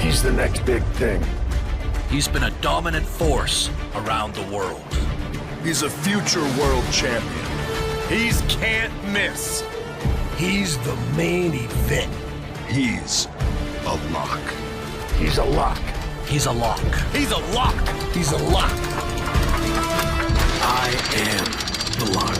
He's the next big thing. He's been a dominant force around the world. He's a future world champion. He's can't miss. He's the main event. He's a lock. He's a lock. He's a lock. He's a lock. He's a lock. I am the lock.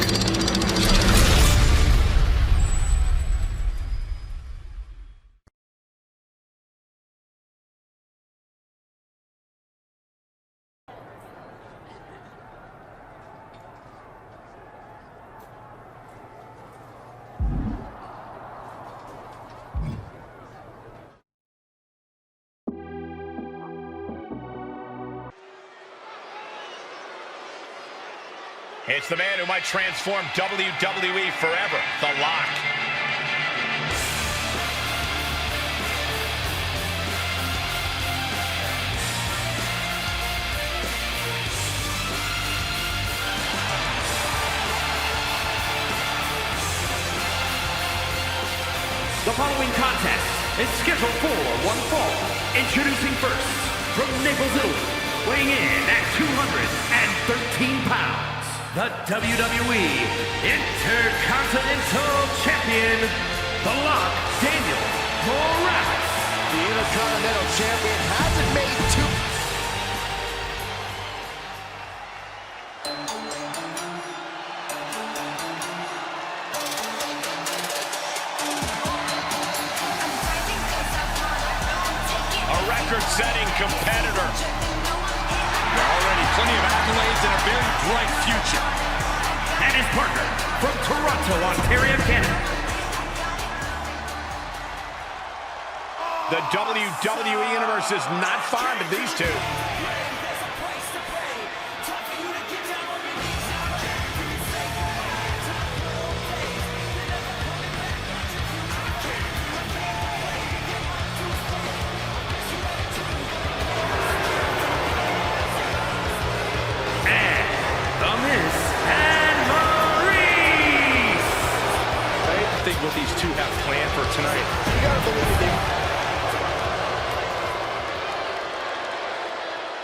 It's the man who might transform WWE forever, The Lock. The following contest is scheduled for one fall. Introducing first, from Naples, Italy, weighing in at 213 pounds. The WWE Intercontinental Champion, The Lock, Daniel Morales. The Intercontinental Champion hasn't made two... A record-setting competitor. Already plenty of accolades and a very bright future. And his partner from Toronto, Ontario, Canada. The WWE Universe is not fond of these two. What these two have planned for tonight. You gotta believe it.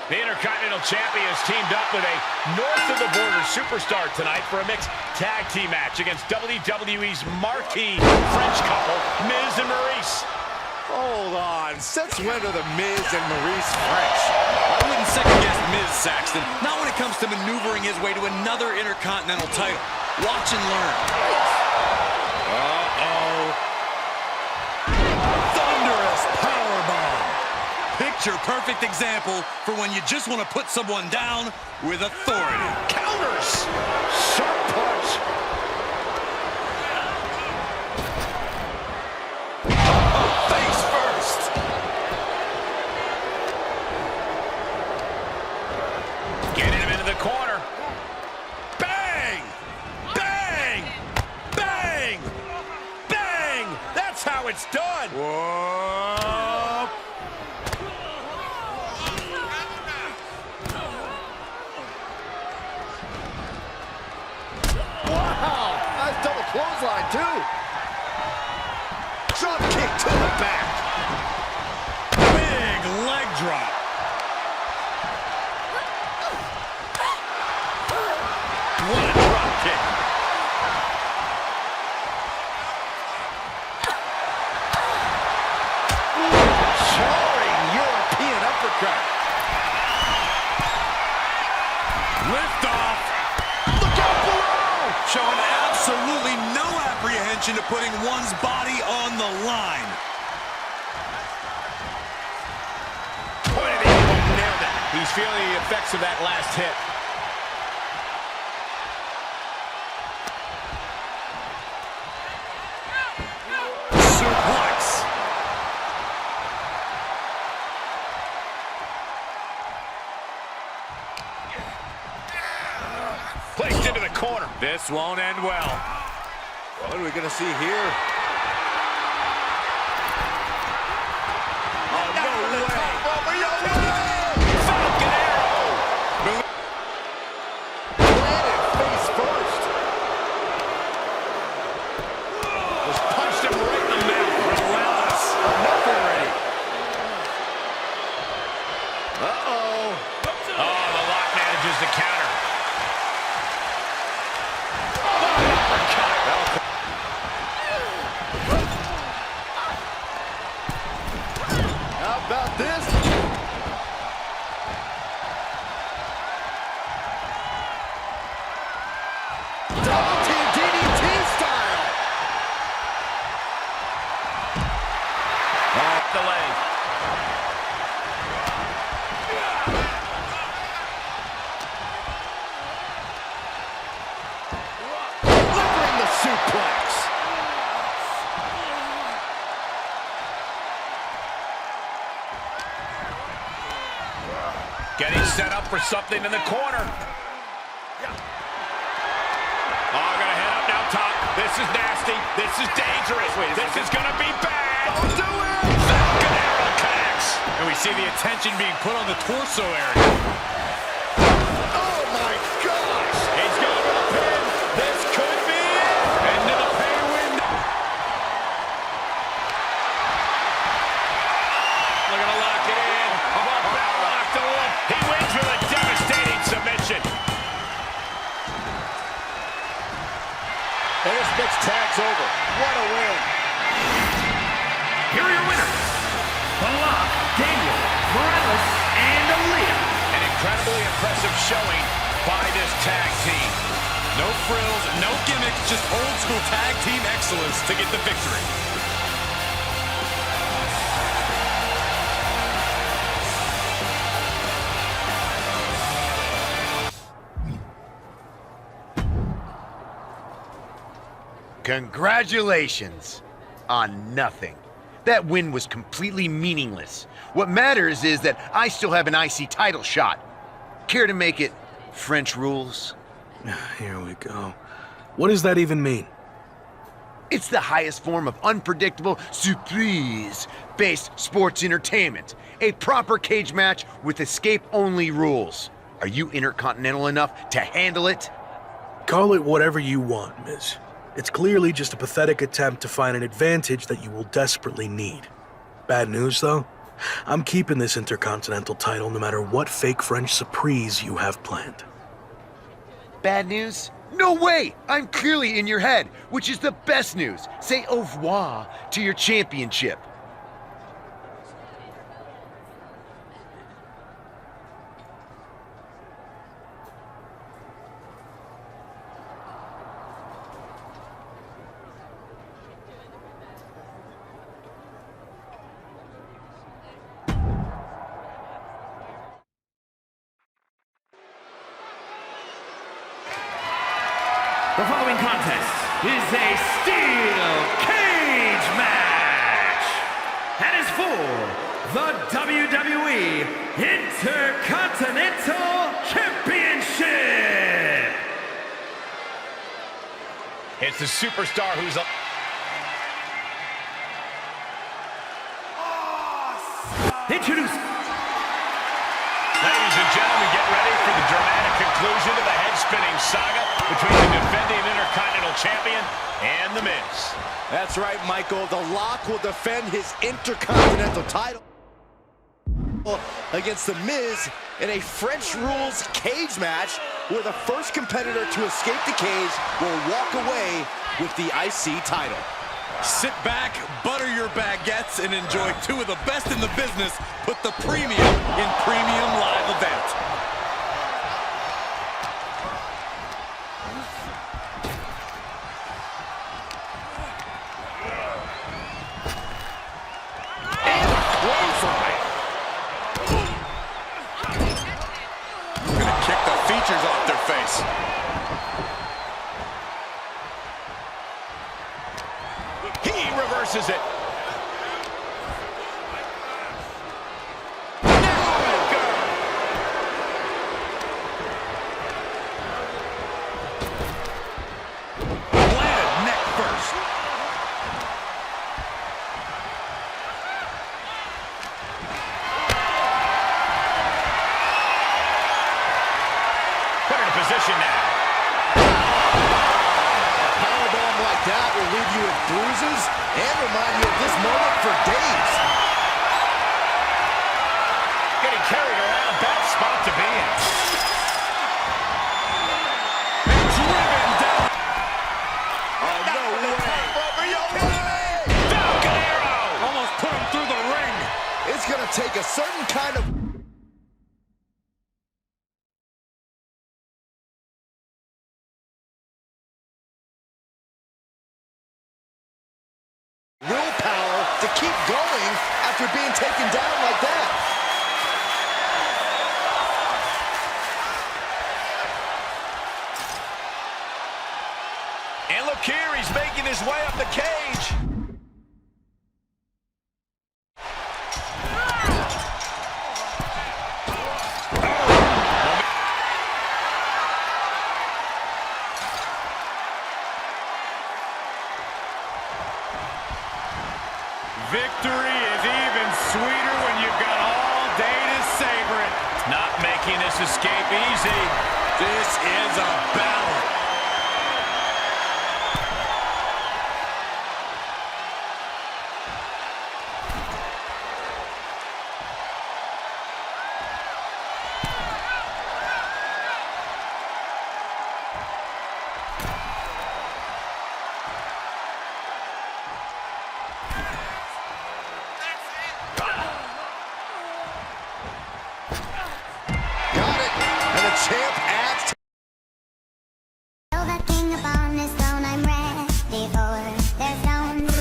The Intercontinental Champion has teamed up with a north-of-the-border superstar tonight for a mixed tag team match against WWE's marquee French couple, Miz and Maurice. Hold on. Since when are the Miz and Maurice French? I wouldn't second-guess Miz, Saxton. Not when it comes to maneuvering his way to another Intercontinental title. Watch and learn. Thunderous powerbomb. Picture-perfect example for when you just want to put someone down with authority. Counters. Sharp punch. Face first. Getting him into the corner. Bang! Bang! Bang! Bang! That's how it's done. Whoa! Wow. Nice double clothesline, too. Drop kick to the back. Big leg drop. What a drop kick. Soaring European uppercut. Lift off. Look out below. Showing absolutely no apprehension to putting one's body on the line. Pointed the elbow, nailed it. He's feeling the effects of that last hit. Suplex. Placed into the corner. This won't end well. What are we going to see here? Oh, no way. Falcon arrow. Planted face first. Just punched him right in the mouth. Relentless. Enough already. launches the counter. How about this? Double team DDT style. Off the leg. Delivering the suplex. Getting set up for something in the corner. Oh, gonna head up now top. This is nasty. This is dangerous. This is gonna be bad. Don't do it. Falcon arrow connects. And we see the attention being put on the torso area. Oh my gosh. He's going for the pin. This could be it. Into the pay window. Looking to lock it in. Bell locked on. He wins with a devastating submission. And this next tag's over. What a win. Here are your winners, The Lock, Daniel, Morales, and Aaliyah. An incredibly impressive showing by this tag team. No frills, no gimmicks, just old school tag team excellence to get the victory. Congratulations on nothing. That win was completely meaningless. What matters is that I still have an IC title shot. Care to make it French rules? Here we go. What does that even mean? It's the highest form of unpredictable surprise-based sports entertainment. A proper cage match with escape-only rules. Are you intercontinental enough to handle it? Call it whatever you want, Miz. It's clearly just a pathetic attempt to find an advantage that you will desperately need. Bad news, though? I'm keeping this Intercontinental title no matter what fake French surprise you have planned. Bad news? No way! I'm clearly in your head, which is the best news. Say au revoir to your championship. The following contest is a steel cage match and is for the WWE Intercontinental Championship. It's the superstar who's up. Introduce. Ladies and gentlemen, get ready for the dramatic conclusion to the head-spinning saga between the defending Intercontinental Champion and The Miz. That's right, Michael. The Lock will defend his Intercontinental title against The Miz in a French rules cage match where the first competitor to escape the cage will walk away with the IC title. Sit back, butter your baguettes, and enjoy two of the best in the business. Put the premium in premium live event. Gonna kick the features off their face. He reverses it. Landed neck first. Put in a position now. Powerbomb like that will leave you with bruises and remind you of this moment for days. Getting carried around, bad spot to be in. gonna take a certain kind of willpower to keep going after being taken down like that. And look here, he's making his way up the cage. Victory is even sweeter when you've got all day to savor it. Not making this escape easy. This is a battle. Got it. And the champ adds to The king upon his throne, I'm ready for their stones.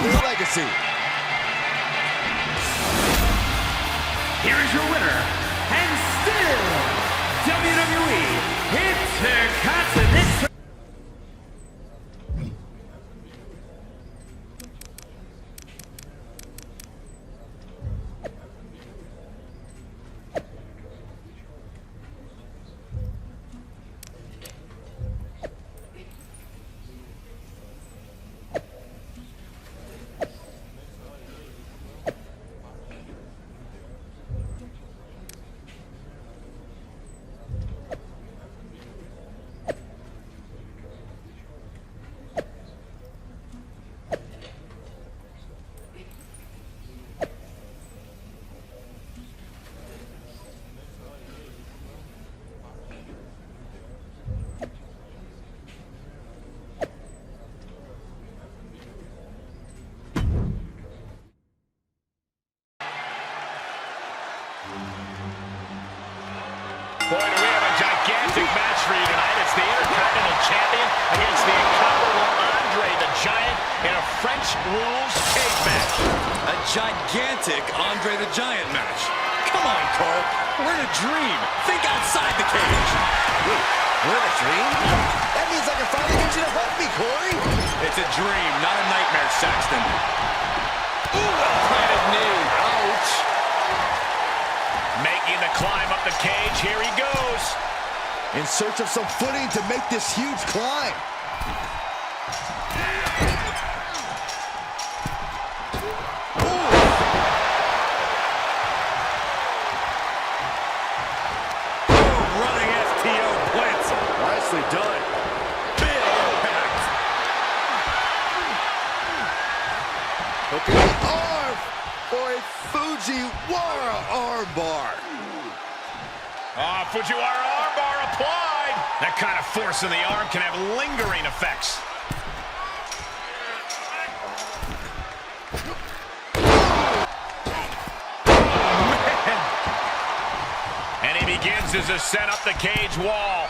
the legacy. Here is your winner, and still WWE Intercontinental. Boy, do we have a gigantic match for you tonight. It's the Intercontinental Champion against the incomparable Andre the Giant in a French rules cage match. A gigantic Andre the Giant match. Come on, Cole. We're in a dream. Think outside the cage. Wait, we're in a dream? That means I can finally get you to help me, Corey. It's a dream, not a nightmare, Saxton. Ooh, well-planted knee. Ouch. Making the climb up the cage. Here he goes. In search of some footing to make this huge climb. Running STO blitz. Nicely done. Big impact. Look at the arm for a Fujiwara armbar. Fujiwara armbar applied. That kind of force in the arm can have lingering effects. And he begins his ascent up the cage wall.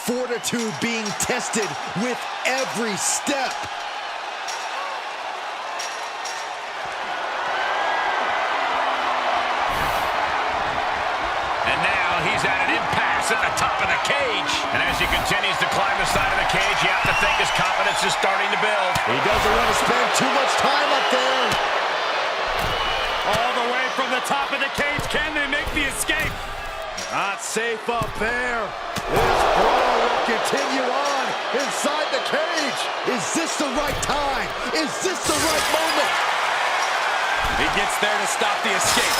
Fortitude being tested with every step. And now he's at an impasse at the top of the cage. And as he continues to climb the side of the cage, you have to think his confidence is starting to build. He doesn't want to spend too much time up there. All the way from the top of the cage. Can they make the escape? Not safe up there. This brawl will continue on inside the cage. Is this the right time? Is this the right moment? He gets there to stop the escape.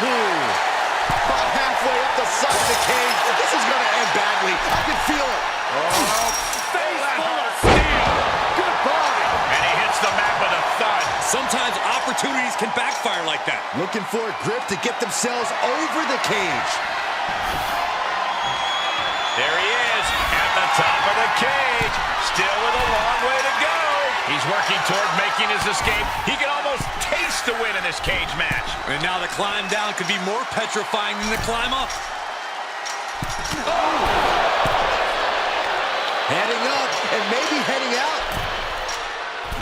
Ooh. About halfway up the side of the cage. This is going to end badly. I can feel it. Face full of steel. Goodbye. And he hits the mat with a thud. Sometimes opportunities can backfire like that. Looking for a grip to get themselves over the cage. There he is. the cage. Still with a long way to go. He's working toward making his escape. He can almost taste the win in this cage match. And now the climb down could be more petrifying than the climb up. Heading up and maybe heading out.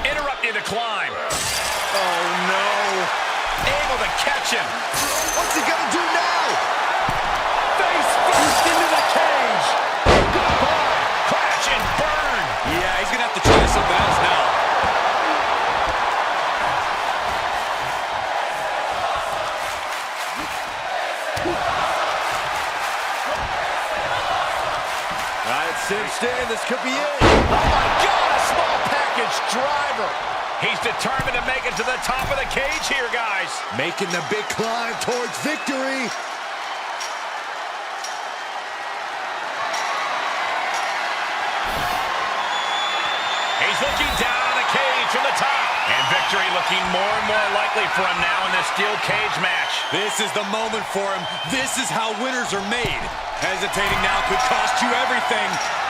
Interrupting the climb. Oh, no. Able to catch him. What's he gonna do now? Face first into the cage. Goodbye. Crash and burn. Yeah, he's gonna have to try something else now. All right, cinched in. This could be it. Oh my God, a small package driver. He's determined to make it to the top of the cage here, guys. Making the big climb towards victory. He's looking down on the cage from the top. And victory looking more and more likely for him now in this steel cage match. This is the moment for him. This is how winners are made. Hesitating now could cost you everything.